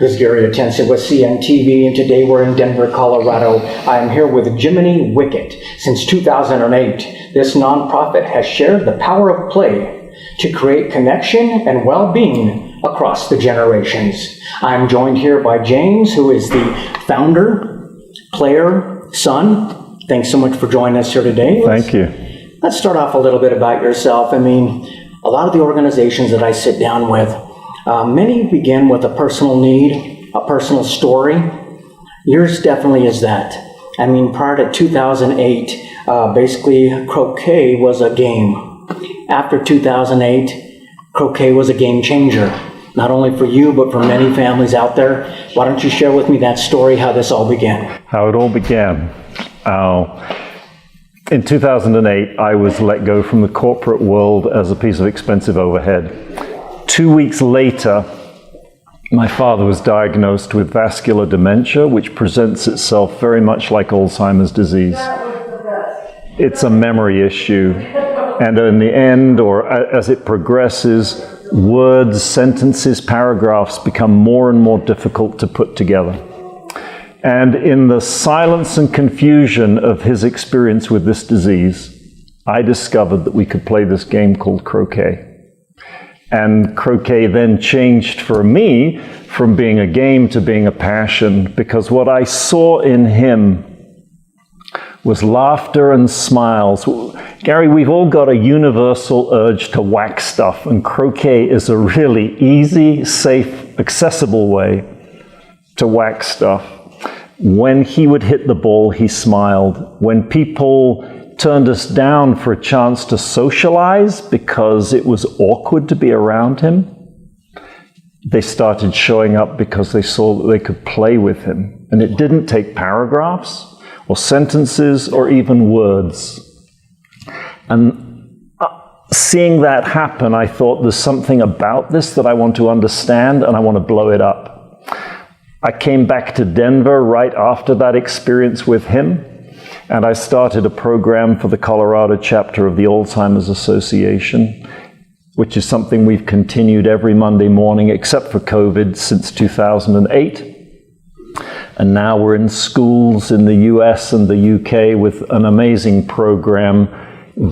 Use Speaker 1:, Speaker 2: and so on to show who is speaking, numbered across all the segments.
Speaker 1: This is Gary Atencio with CNTV, and today we're in Denver, Colorado. I am here with Jiminy Wicket. Since 2008, this nonprofit has shared the power of play to create connection and well-being across the generations. I'm joined here by James, who is the founder, player, son. Thanks so much for joining us here today.
Speaker 2: Thank you.
Speaker 1: Let's start off a little bit about yourself. I mean, a lot of the organizations that I sit down with, many begin with a personal need, a personal story. Yours definitely is that. I mean, prior to 2008, basically croquet was a game. After 2008, croquet was a game changer, not only for you, but for many families out there. Why don't you share with me that story, how this all began?
Speaker 2: How it all began. In 2008, I was let go from the corporate world as a piece of expensive overhead. 2 weeks later, my father was diagnosed with vascular dementia, which presents itself very much like Alzheimer's disease. It's a memory issue. And in the end, or as it progresses, words, sentences, paragraphs become more and more difficult to put together. And in the silence and confusion of his experience with this disease, I discovered that we could play this game called croquet. And croquet then changed for me from being a game to being a passion, because what I saw in him was laughter and smiles. Gary, we've all got a universal urge to whack stuff, and croquet is a really easy, safe, accessible way to whack stuff. When he would hit the ball, he smiled. When people turned us down for a chance to socialize because it was awkward to be around him, they started showing up because they saw that they could play with him. And it didn't take paragraphs or sentences or even words. And seeing that happen, I thought there's something about this that I want to understand and I want to blow it up. I came back to Denver right after that experience with him, and I started a program for the Colorado chapter of the Alzheimer's Association, which is something we've continued every Monday morning, except for COVID, since 2008. And now we're in schools in the US and the UK with an amazing program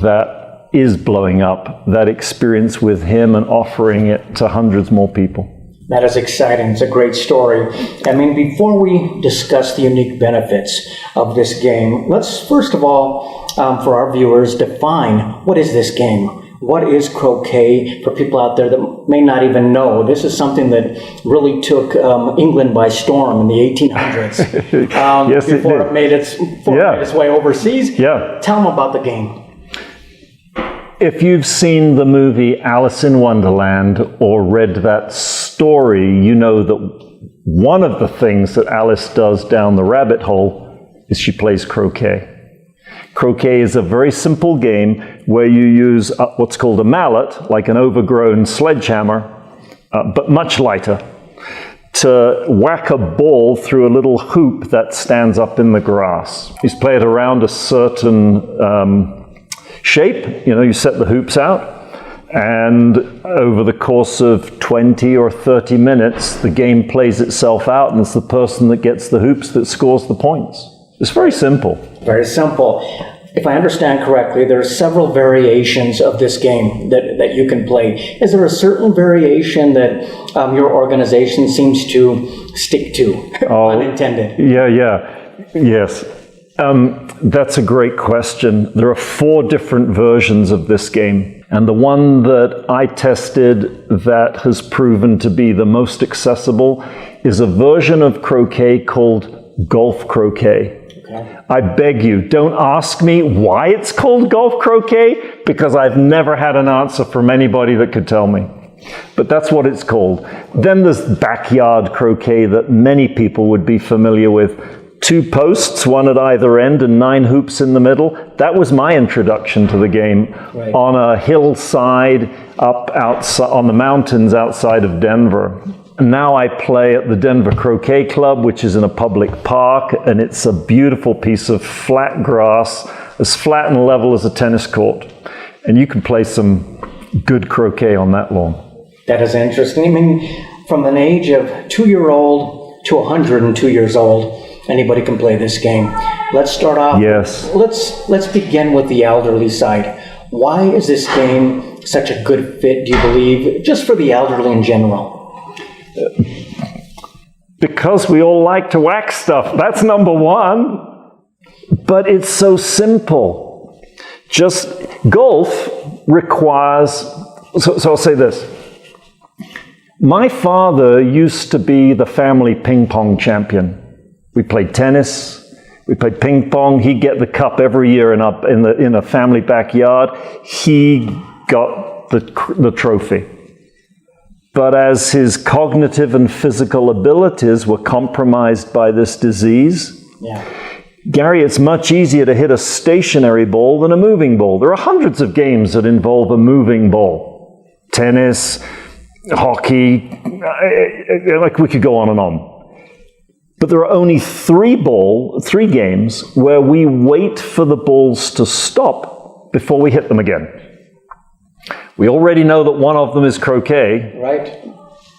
Speaker 2: that is blowing up that experience with him and offering it to hundreds more people.
Speaker 1: That is exciting. It's a great story. I mean, before we discuss the unique benefits of this game, let's first of all, for our viewers, define what is this game? What is croquet for people out there that may not even know? This is something that really took England by storm in the 1800s.
Speaker 2: Yes,
Speaker 1: before it made its way overseas.
Speaker 2: Yeah.
Speaker 1: Tell them about the game.
Speaker 2: If you've seen the movie Alice in Wonderland or read that story, you know that one of the things that Alice does down the rabbit hole is she plays croquet. Croquet is a very simple game where you use what's called a mallet, like an overgrown sledgehammer, but much lighter, to whack a ball through a little hoop that stands up in the grass. You play it around a certain shape, you set the hoops out, and over the course of 20 or 30 minutes, the game plays itself out, and it's the person that gets the hoops that scores the points. It's very simple. Very
Speaker 1: simple. If I understand correctly, there are several variations of this game that you can play. Is there a certain variation that your organization seems to stick to, unintended?
Speaker 2: Yes. That's a great question. There are 4 different versions of this game. And the one that I tested that has proven to be the most accessible is a version of croquet called golf croquet. Okay. I beg you, don't ask me why it's called golf croquet, because I've never had an answer from anybody that could tell me. But that's what it's called. Then there's backyard croquet that many people would be familiar with. 2 posts, one at either end, and 9 hoops in the middle. That was my introduction to the game, right, on a hillside up outside on the mountains outside of Denver. And now I play at the Denver Croquet Club, which is in a public park, and it's a beautiful piece of flat grass, as flat and level as a tennis court. And you can play some good croquet on that lawn.
Speaker 1: That is interesting. I mean, from an age of 2-year-old to 102 years old, anybody can play this game. Let's start off.
Speaker 2: Yes.
Speaker 1: Let's begin with the elderly side. Why is this game such a good fit, do you believe, just for the elderly in general?
Speaker 2: Because we all like to whack stuff. That's number one. But it's so simple. Just golf requires, so I'll say this. My father used to be the family ping pong champion. We played tennis, we played ping pong. He'd get the cup every year in a family backyard. He got the trophy. But as his cognitive and physical abilities were compromised by this disease, Gary, it's much easier to hit a stationary ball than a moving ball. There are hundreds of games that involve a moving ball. Tennis, hockey, like we could go on and on. But there are only three games where we wait for the balls to stop before we hit them again. We already know that one of them is croquet.
Speaker 1: Right.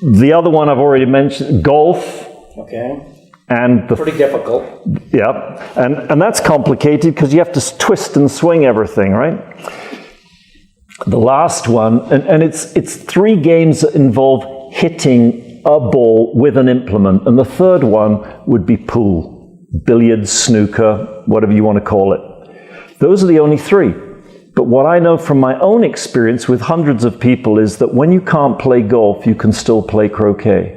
Speaker 2: The other one I've already mentioned, golf.
Speaker 1: Okay.
Speaker 2: And
Speaker 1: pretty difficult.
Speaker 2: Yeah, and that's complicated because you have to twist and swing everything, right? The last one, and it's three games that involve hitting a ball with an implement, and the third one would be pool, billiards, snooker, whatever you want to call it. Those are the only three. But what I know from my own experience with hundreds of people is that when you can't play golf, you can still play croquet.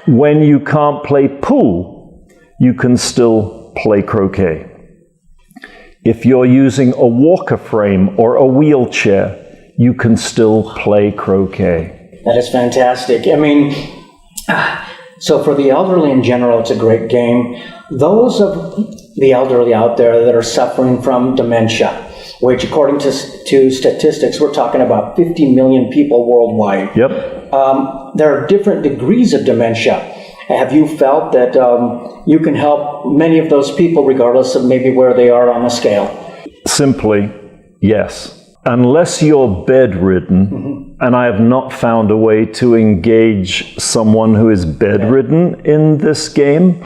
Speaker 2: When you can't play pool, you can still play croquet. If you're using a walker frame or a wheelchair, you can still play croquet.
Speaker 1: That is fantastic. I mean, so for the elderly in general, it's a great game. Those of the elderly out there that are suffering from dementia, which according to statistics, we're talking about 50 million people worldwide.
Speaker 2: Yep.
Speaker 1: There are different degrees of dementia. Have you felt that you can help many of those people regardless of maybe where they are on the scale?
Speaker 2: Simply, yes. Unless you're bedridden, and I have not found a way to engage someone who is bedridden in this game,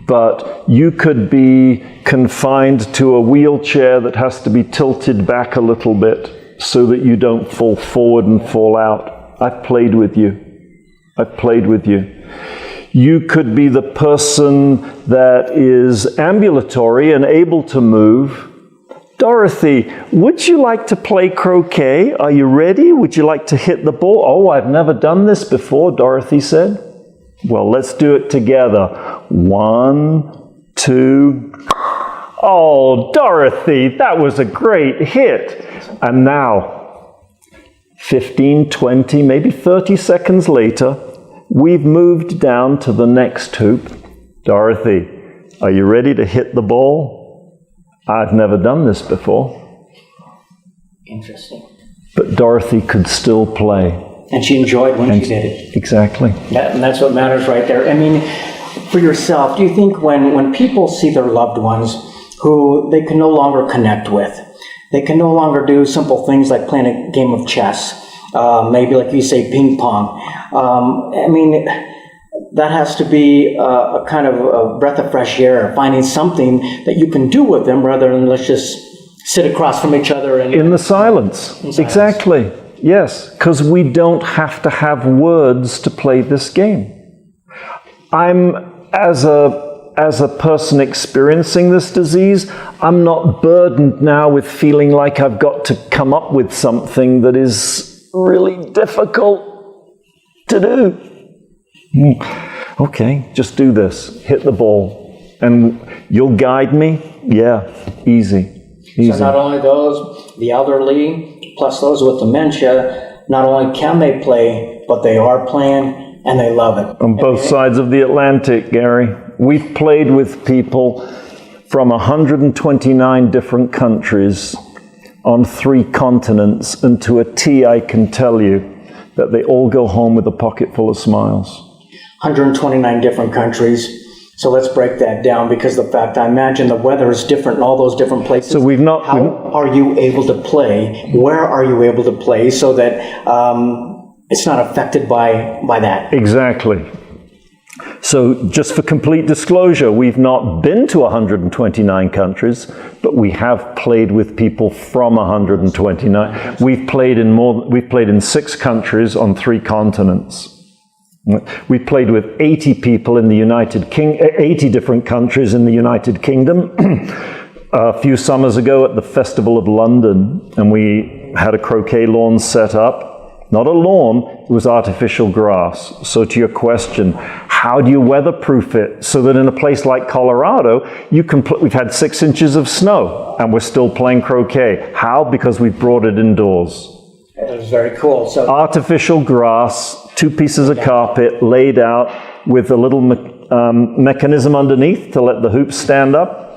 Speaker 2: but you could be confined to a wheelchair that has to be tilted back a little bit so that you don't fall forward and fall out. I've played with you. I've played with you. You could be the person that is ambulatory and able to move. Dorothy, would you like to play croquet? Are you ready? Would you like to hit the ball? Oh, I've never done this before, Dorothy said. Well, let's do it together. 1, 2. Oh, Dorothy, that was a great hit. And now, 15, 20, maybe 30 seconds later, we've moved down to the next hoop. Dorothy, are you ready to hit the ball? I've never done this before.
Speaker 1: Interesting.
Speaker 2: But Dorothy could still play.
Speaker 1: And she enjoyed when she did it.
Speaker 2: Exactly.
Speaker 1: And that's what matters right there. I mean, for yourself, do you think when people see their loved ones who they can no longer connect with, they can no longer do simple things like playing a game of chess, maybe like you say, ping pong. I mean, that has to be a kind of a breath of fresh air, finding something that you can do with them rather than let's just sit across from each other. And
Speaker 2: in the silence. Exactly. Yes, because we don't have to have words to play this game. I'm, as a person experiencing this disease, I'm not burdened now with feeling like I've got to come up with something that is really difficult to do. Okay, just do this. Hit the ball. And you'll guide me? Yeah, easy.
Speaker 1: So not only those, the elderly, plus those with dementia, not only can they play, but they are playing and they love it.
Speaker 2: On both sides of the Atlantic, Gary. We've played with people from 129 different countries on 3 continents, and to a T I can tell you that they all go home with a pocket full of smiles.
Speaker 1: 129 different countries. So let's break that down, because the fact, I imagine the weather is different in all those different places.
Speaker 2: So
Speaker 1: How are you able to play? Where are you able to play so that it's not affected by that.
Speaker 2: Exactly. So just for complete disclosure, we've not been to 129 countries, but we have played with people from 129. We've played in 6 countries on 3 continents. We played with 80 people in the 80 different countries in the United Kingdom. A few summers ago at the Festival of London, and we had a croquet lawn set up. Not a lawn, it was artificial grass. So to your question, how do you weatherproof it so that in a place like Colorado, we've had 6 inches of snow and we're still playing croquet. How? Because we've brought it indoors.
Speaker 1: That was very cool. So
Speaker 2: artificial grass, 2 pieces of carpet laid out with a little mechanism underneath to let the hoops stand up.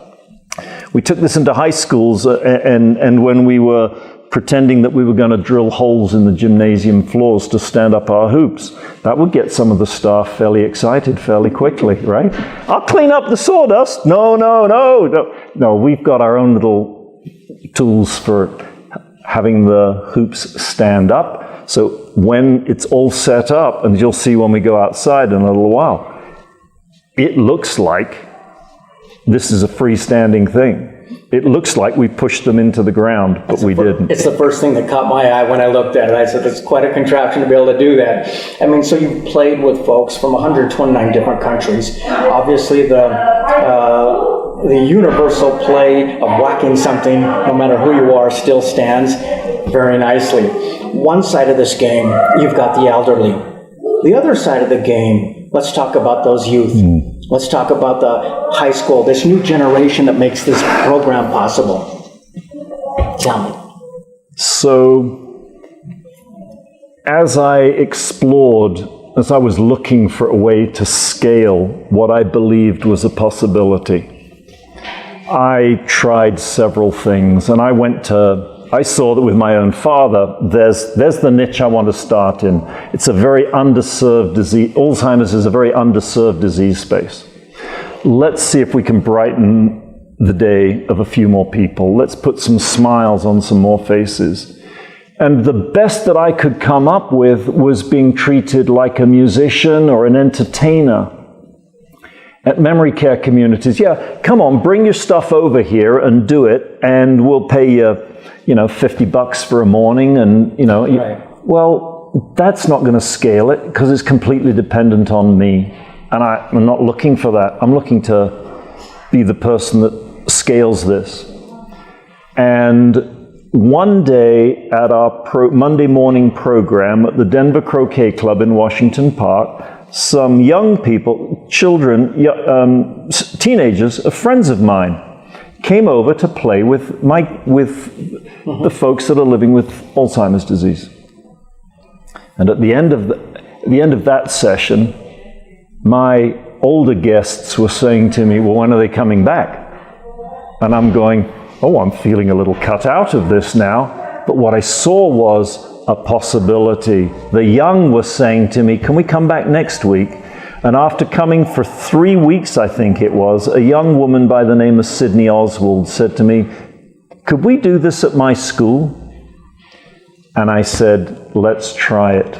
Speaker 2: We took this into high schools and when we were pretending that we were going to drill holes in the gymnasium floors to stand up our hoops, that would get some of the staff fairly excited fairly quickly, right? I'll clean up the sawdust. No, we've got our own little tools for having the hoops stand up. So when it's all set up, and you'll see when we go outside in a little while, it looks like this is a freestanding thing. It looks like we pushed them into the ground, but we didn't.
Speaker 1: It's the first thing that caught my eye when I looked at it. I said, it's quite a contraption to be able to do that. I mean, so you've played with folks from 129 different countries. Obviously, the universal play of whacking something, no matter who you are, still stands very nicely. One side of this game, you've got the elderly. The other side of the game, let's talk about those youth. Let's talk about the high school, this new generation that makes this program possible. Tell me.
Speaker 2: So, as I explored, as I was looking for a way to scale what I believed was a possibility, I tried several things, and I saw that with my own father, there's the niche I want to start in. It's a very underserved disease. Alzheimer's is a very underserved disease space. Let's see if we can brighten the day of a few more people. Let's put some smiles on some more faces. And the best that I could come up with was being treated like a musician or an entertainer. At memory care communities, yeah, come on, bring your stuff over here and do it, and we'll pay you, $50 for a morning, and,
Speaker 1: Right.
Speaker 2: Well, that's not going to scale it because it's completely dependent on me. And I'm not looking for that. I'm looking to be the person that scales this. And one day at our Monday morning program at the Denver Croquet Club in Washington Park, some young people, children, teenagers, friends of mine, came over to play with the folks that are living with Alzheimer's disease. And at the end of that session, my older guests were saying to me, well, when are they coming back? And I'm going, oh, I'm feeling a little cut out of this now. But what I saw was a possibility. The young were saying to me, can we come back next week? And after coming for 3 weeks, I think it was, a young woman by the name of Sydney Oswald said to me, could we do this at my school? And I said, let's try it.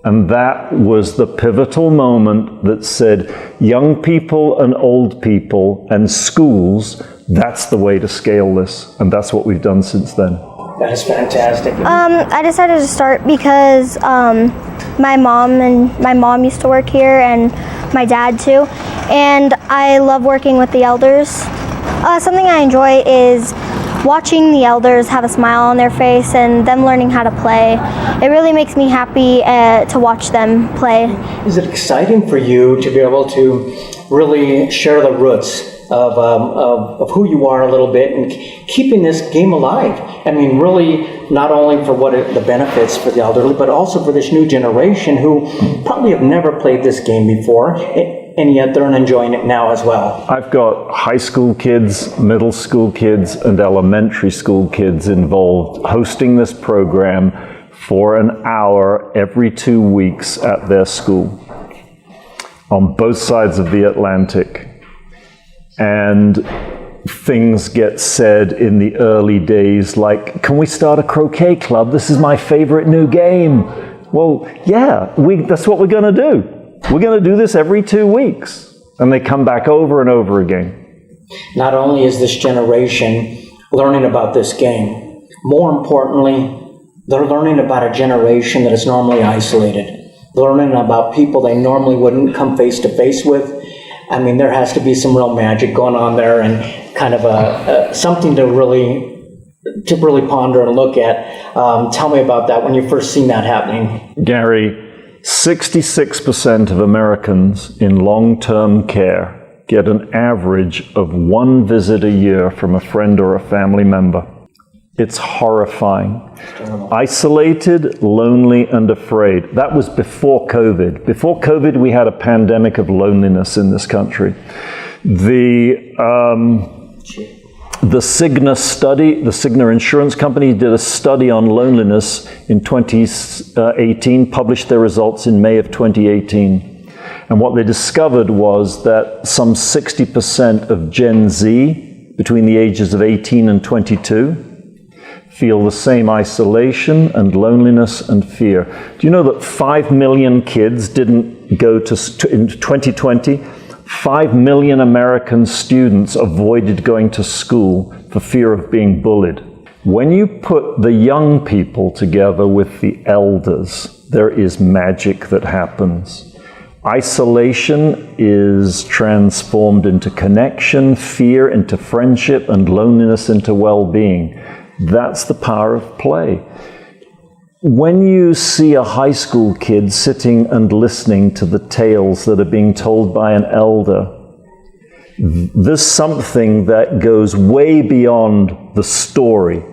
Speaker 2: And that was the pivotal moment that said, young people and old people and schools, that's the way to scale this. And that's what we've done since then.
Speaker 1: That is fantastic.
Speaker 3: I decided to start because my mom used to work here, and my dad too, and I love working with the elders. Something I enjoy is watching the elders have a smile on their face and them learning how to play. It really makes me happy to watch them play.
Speaker 1: Is it exciting for you to be able to really share the roots of who you are a little bit and keeping this game alive? I mean, really, not only for the benefits for the elderly, but also for this new generation who probably have never played this game before, and yet they're enjoying it now as well.
Speaker 2: I've got high school kids, middle school kids, and elementary school kids involved hosting this program for an hour every 2 weeks at their school on both sides of the Atlantic. And things get said in the early days like, can we start a croquet club? This is my favorite new game. Well, yeah, that's what we're going to do. We're going to do this every 2 weeks. And they come back over and over again.
Speaker 1: Not only is this generation learning about this game, more importantly, they're learning about a generation that is normally isolated, learning about people they normally wouldn't come face to face with. I mean, there has to be some real magic going on there, and kind of something to really ponder and look at. Tell me about that when you first seen that happening.
Speaker 2: Gary, 66% of Americans in long-term care get an average of 1 visit a year from a friend or a family member. It's horrifying. Isolated, lonely, and afraid. That was before COVID. Before COVID, we had a pandemic of loneliness in this country. The Cigna study, the Cigna insurance company, did a study on loneliness in 2018, published their results in May of 2018. And what they discovered was that some 60% of Gen Z, between the ages of 18 and 22, feel the same isolation and loneliness and fear. Do you know that 5 million kids didn't go to, in 2020, 5 million American students avoided going to school for fear of being bullied. When you put the young people together with the elders, there is magic that happens. Isolation is transformed into connection, fear into friendship, and loneliness into well-being. That's the power of play. When you see a high school kid sitting and listening to the tales that are being told by an elder, there's something that goes way beyond the story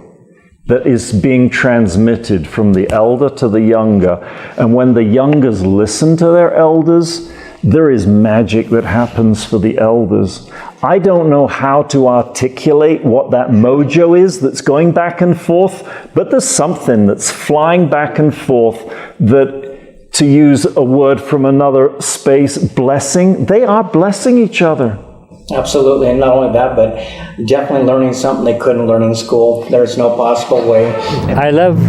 Speaker 2: that is being transmitted from the elder to the younger. And when the youngers listen to their elders, there is magic that happens for the elders. I don't know how to articulate what that mojo is that's going back and forth, but there's something that's flying back and forth that, to use a word from another space, blessing. They are blessing each other.
Speaker 1: Absolutely, and not only that, but definitely learning something they couldn't learn in school. There's no possible way.
Speaker 4: I love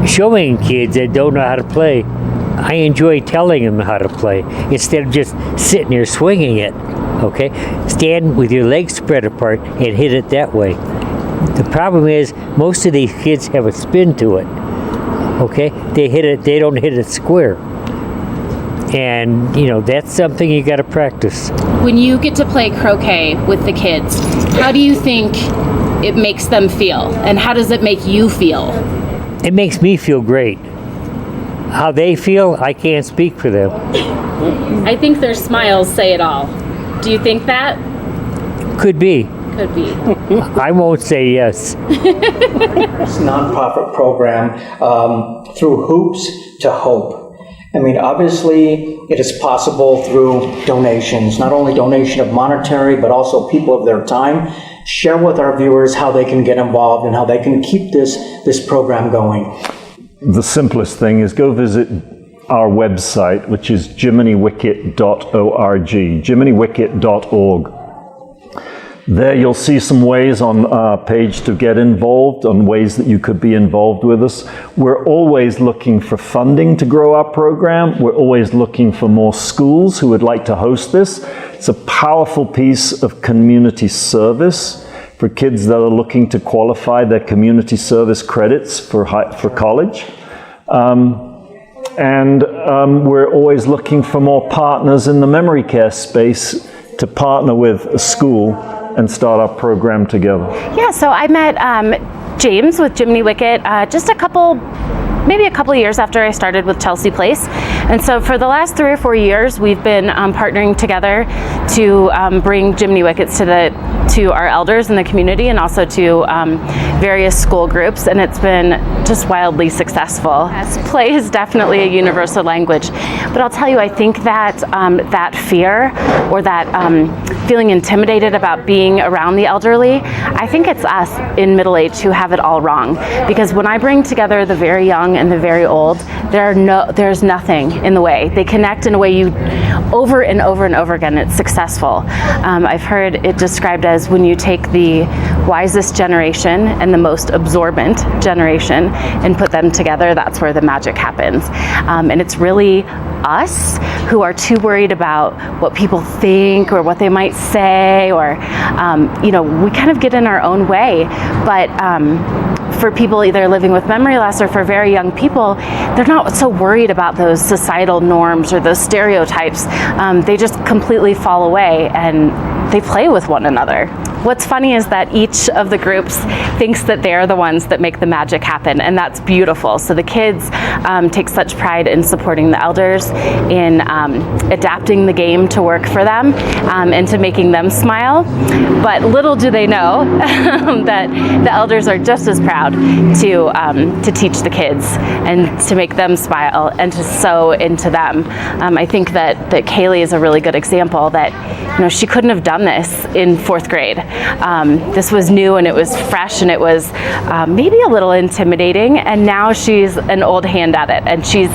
Speaker 4: showing kids that don't know how to play. I enjoy telling them how to play instead of just sitting there swinging it. Okay, stand with your legs spread apart and hit it that way. The problem is most of these kids have a spin to it. Okay, they don't hit it square. And, you know, that's something you got to practice.
Speaker 5: When you get to play croquet with the kids, how do you think it makes them feel? And how does it make you feel?
Speaker 4: It makes me feel great. How they feel, I can't speak for them.
Speaker 5: I think their smiles say it all. Do you think that?
Speaker 4: Could be.
Speaker 5: Could be.
Speaker 4: I won't say yes.
Speaker 1: This nonprofit program, Through Hoops to Hope. I mean, obviously, it is possible through donations, not only donation of monetary, but also people of their time. Share with our viewers how they can get involved and how they can keep this program going.
Speaker 2: The simplest thing is go visit our website, which is jiminywicket.org, jiminywicket.org. There you'll see some ways on our page to get involved, on ways that you could be involved with us. We're always looking for funding to grow our program. We're always looking for more schools who would like to host this. It's a powerful piece of community service for kids that are looking to qualify their community service credits for college. We're always looking for more partners in the memory care space to partner with a school and start our program together.
Speaker 6: Yeah, so I met James with Jiminy Wicket just maybe a couple of years after I started with Chelsea Place. And so for the last 3 or 4 years, we've been partnering together to bring Jiminy Wickets to our elders in the community and also to various school groups, and it's been just wildly successful. Play is definitely a universal language, but I'll tell you, I think that that fear or that feeling intimidated about being around the elderly, I think it's us in middle age who have it all wrong. Because when I bring together the very young and the very old, there's nothing in the way. They connect in a way over and over and over again. It's successful. I've heard it described as when you take the wisest generation and the most absorbent generation and put them together, that's where the magic happens. And it's really us who are too worried about what people think or what they might say, or we kind of get in our own way. But for people either living with memory loss or for very young people, they're not so worried about those societal norms or those stereotypes. They just completely fall away and they play with one another. What's funny is that each of the groups thinks that they're the ones that make the magic happen, and that's beautiful. So the kids take such pride in supporting the elders, in adapting the game to work for them, and to making them smile. But little do they know that the elders are just as proud to teach the kids and to make them smile and to sew into them. I think that Kaylee is a really good example that she couldn't have done this in 4th grade. This was new and it was fresh and it was maybe a little intimidating, and now she's an old hand at it and she's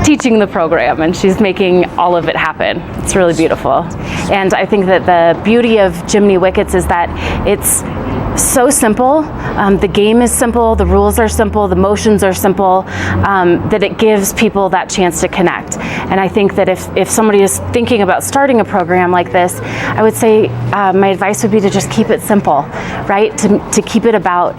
Speaker 6: teaching the program and she's making all of it happen. It's really beautiful. And I think that the beauty of Jiminy Wickets is that it's so simple. The game is simple, the rules are simple, the motions are simple, that it gives people that chance to connect. And I think that if somebody is thinking about starting a program like this, I would say my advice would be to just keep it simple, right? To keep it about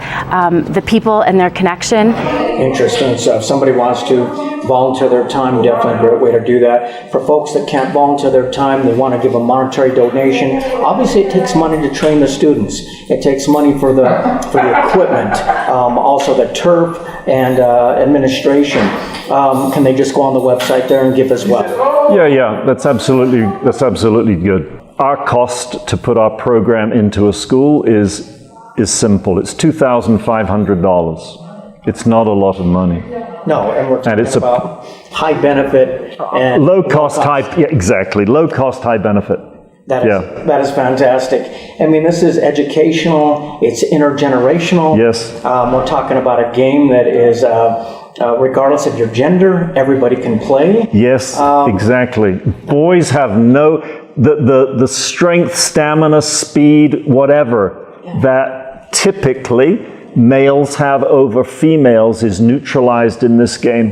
Speaker 6: the people and their connection.
Speaker 1: Interesting. So if somebody wants to volunteer their time, definitely a great way to do that. For folks that can't volunteer their time, they want to give a monetary donation. Obviously, it takes money to train the students. It takes money for the equipment, also the turf and administration. Can they just go on the website there and give as well?
Speaker 2: Yeah, that's absolutely good. Our cost to put our program into a school is simple. It's $2,500. It's not a lot of money.
Speaker 1: No, and we're talking about high benefit and
Speaker 2: low cost, high benefit.
Speaker 1: That is fantastic. I mean, this is educational. It's intergenerational.
Speaker 2: Yes.
Speaker 1: We're talking about a game that is, regardless of your gender, everybody can play.
Speaker 2: Yes, exactly. Boys have the strength, stamina, speed, whatever, that typically males have over females is neutralized in this game.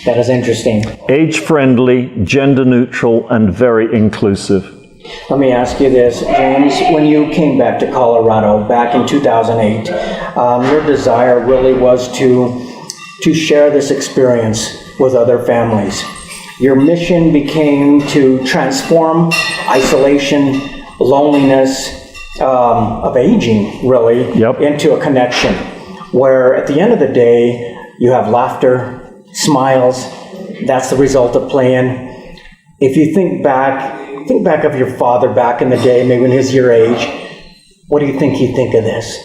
Speaker 1: That is interesting.
Speaker 2: Age-friendly, gender-neutral, and very inclusive.
Speaker 1: Let me ask you this, James. When you came back to Colorado back in 2008, your desire really was to share this experience with other families. Your mission became to transform isolation, loneliness, of aging, really, into a connection where at the end of the day, you have laughter, smiles. That's the result of playing. If you think back of your father back in the day, maybe when he was your age, what do you think he'd think of this?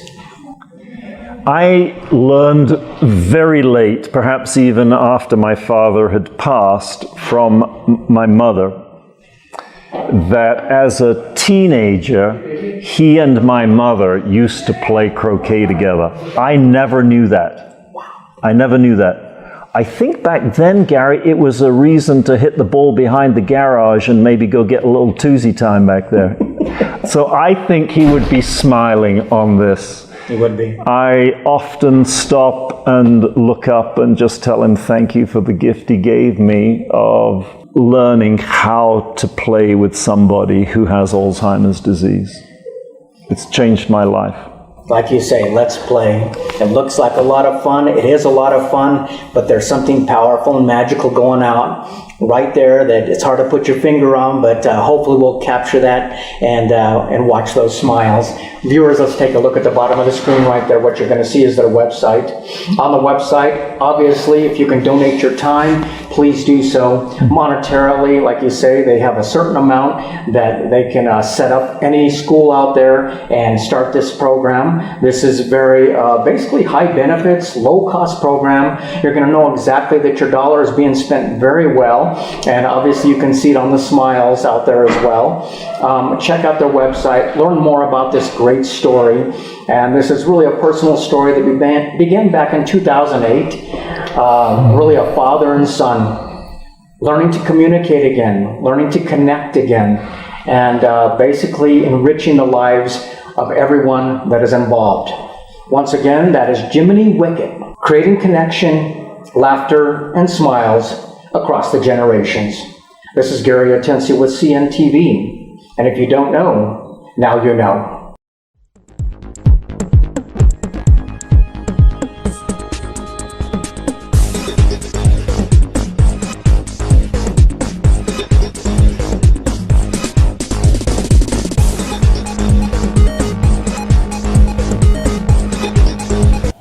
Speaker 2: I learned very late, perhaps even after my father had passed, from my mother, that as a teenager, he and my mother used to play croquet together. I never knew that. I never knew that. I think back then, Gary, it was a reason to hit the ball behind the garage and maybe go get a little twosy time back there. So I think he would be smiling on this.
Speaker 1: He would be.
Speaker 2: I often stop and look up and just tell him thank you for the gift he gave me of learning how to play with somebody who has Alzheimer's disease. It's changed my life.
Speaker 1: Like you say, let's play. It looks like a lot of fun. It is a lot of fun, but there's something powerful and magical going out right there that it's hard to put your finger on, but hopefully we'll capture that and watch those smiles. Viewers, let's take a look at the bottom of the screen right there. What you're going to see is their website. On the website, obviously, if you can donate your time, please do so. Monetarily, like you say, they have a certain amount that they can set up any school out there and start this program. This is very, basically high benefits, low cost program. You're going to know exactly that your dollar is being spent very well. well. And obviously you can see it on the smiles out there as well. Check out their website, learn more about this great story. And this is really a personal story that began back in 2008. Really a father and son learning to communicate again, learning to connect again, and basically enriching the lives of everyone that is involved. Once again, that is Jiminy Wicket, creating connection, laughter, and smiles across the generations. This is Gary Atencio with CNTV, and if you don't know, now you know.